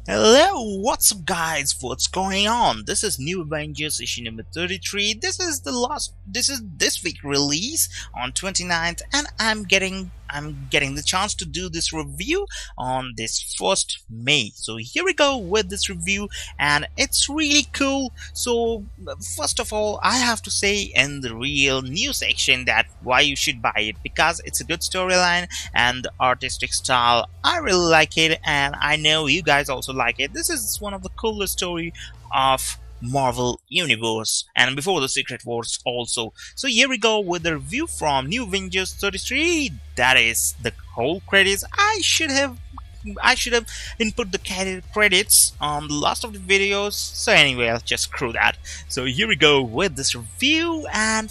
Hello, what's up guys? What's going on? This is New Avengers issue number 33. This is this week release on 29th, and I'm getting the chance to do this review on this 1st May. So here we go with this review, and it's really cool. So first of all, I have to say in the real news section that why you should buy it, because it's a good storyline and the artistic style. I really like it, and I know you guys also like it. This is one of the coolest story of Marvel Universe, and before the Secret Wars also. So here we go with the review from New Avengers 33. That is the whole credits. I should have input the credits on the last of the videos. So anyway, I'll just screw that. So here we go with this review, and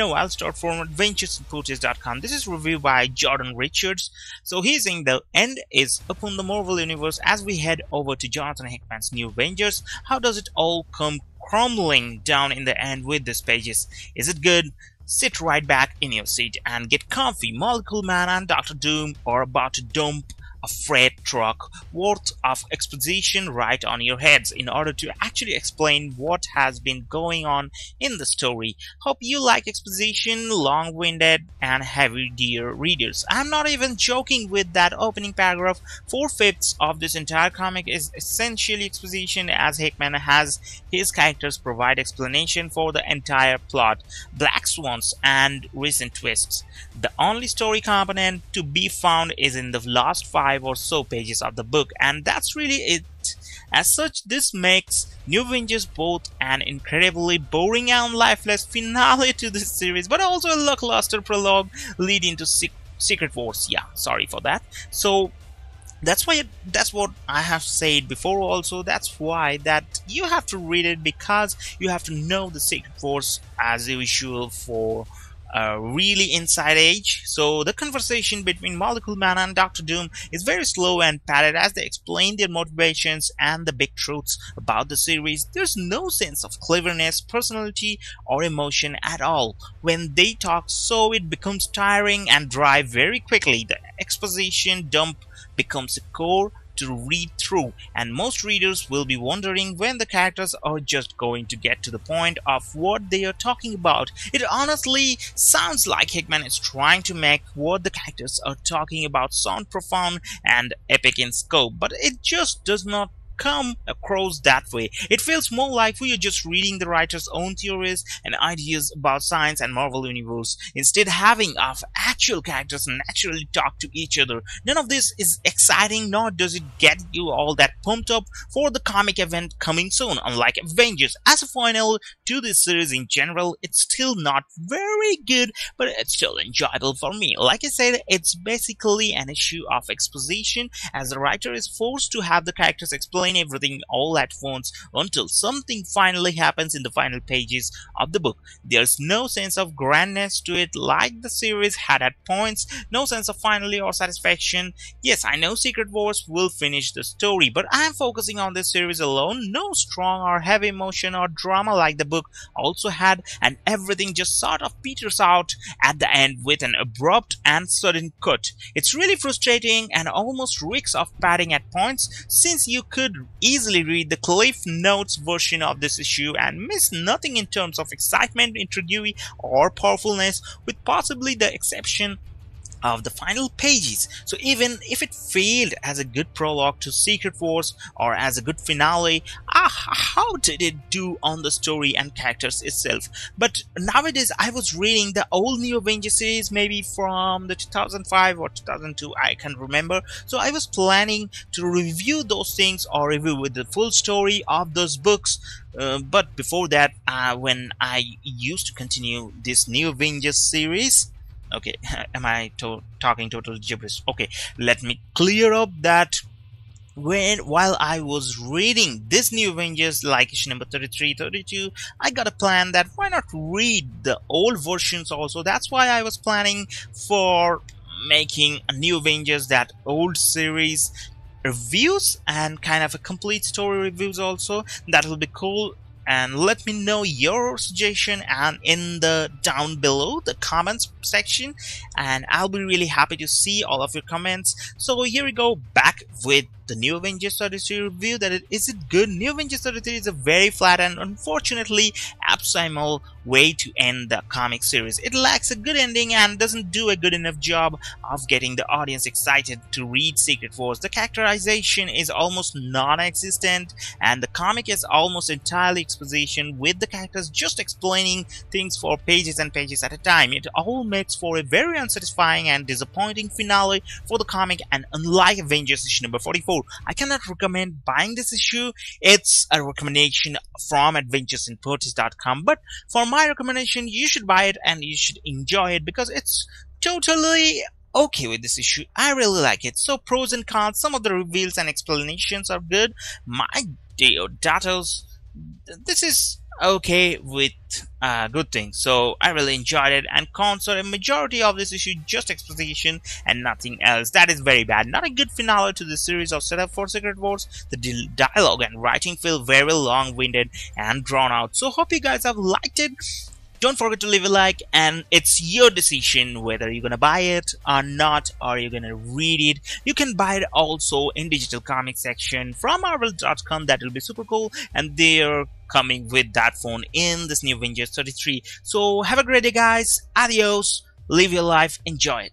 I'll start from adventuresandportraits.com. This is reviewed by Jordan Richards. So he's saying the end is upon the Marvel Universe as we head over to Jonathan Hickman's New Avengers. How does it all come crumbling down in the end with these pages? Is it good? Sit right back in your seat and get comfy. Molecule Man and Dr. Doom are about to dump a freight truck worth of exposition right on your heads in order to actually explain what has been going on in the story. Hope you like exposition, long-winded and heavy dear readers. I'm not even joking with that opening paragraph. 4/5 of this entire comic is essentially exposition, as Hickman has his characters provide explanation for the entire plot, black swans and recent twists. The only story component to be found is in the last 5 or so pages of the book, and that's really it. As such, this makes New Avengers both an incredibly boring and lifeless finale to this series, but also a lackluster prologue leading to Secret Wars. Yeah, sorry for that. So that's what I have said before also. That's why that you have to read it, because you have to know the Secret Wars as usual for really inside age. So the conversation between Molecule Man and Dr. Doom is very slow and padded as they explain their motivations and the big truths about the series. There's no sense of cleverness, personality, or emotion at all when they talk, so it becomes tiring and dry very quickly. The exposition dump becomes a core to read through, and most readers will be wondering when the characters are just going to get to the point of what they are talking about. It honestly sounds like Hickman is trying to make what the characters are talking about sound profound and epic in scope, but it just does not come across that way. It feels more like we are just reading the writer's own theories and ideas about science and Marvel Universe, instead having of actual characters naturally talk to each other. None of this is exciting, nor does it get you all that pumped up for the comic event coming soon. Unlike Avengers, as a final to this series in general, it's still not very good, but it's still enjoyable for me. Like I said, it's basically an issue of exposition, as the writer is forced to have the characters explain everything all at once until something finally happens in the final pages of the book. There's no sense of grandness to it like the series had at points, no sense of finality or satisfaction. Yes, I know Secret Wars will finish the story, but I'm focusing on this series alone. No strong or heavy emotion or drama like the book also had, and everything just sort of peters out at the end with an abrupt and sudden cut. It's really frustrating and almost reeks of padding at points, since you could easily read the Cliff Notes version of this issue and miss nothing in terms of excitement, intrigue, or powerfulness, with possibly the exception of the final pages. So even if it failed as a good prologue to Secret Wars or as a good finale, how did it do on the story and characters itself? But nowadays I was reading the old New Avengers series, maybe from the 2005 or 2002, I can't remember. So I was planning to review those things or review with the full story of those books. But before that, when I used to continue this New Avengers series, okay, am I talking total gibberish? Okay, let me clear up that while I was reading this New Avengers, like issue number 33, 32, I got a plan that why not read the old versions also. That's why I was planning for making a New Avengers, that old series reviews, and kind of a complete story reviews also. That will be cool. And let me know your suggestion and in the down below the comments section, and I'll be really happy to see all of your comments. So here we go, back with the New Avengers 33 review, that is it good? New Avengers 33 is a very flat and unfortunately abysmal way to end the comic series. It lacks a good ending and doesn't do a good enough job of getting the audience excited to read Secret Wars. The characterization is almost non-existent and the comic is almost entirely exposition, with the characters just explaining things for pages and pages at a time. It all makes for a very unsatisfying and disappointing finale for the comic, and unlike Avengers issue number 44, I cannot recommend buying this issue. It's a recommendation from adventuresinpurchase.com, but for my recommendation, you should buy it and you should enjoy it because it's totally okay with this issue. I really like it. So pros and cons, some of the reveals and explanations are good. My Deodatos, this is okay with good things, so I really enjoyed it. And cons are a majority of this issue just exposition and nothing else. That is very bad. Not a good finale to the series or setup for Secret Wars. The dialogue and writing feel very long-winded and drawn out. So hope you guys have liked it. Don't forget to leave a like, and it's your decision whether you're gonna buy it or not, or you're gonna read it. You can buy it also in digital comic section from marvel.com. That will be super cool, and they're coming with that phone in this New Avengers 33. So have a great day, guys. Adios. Live your life. Enjoy it.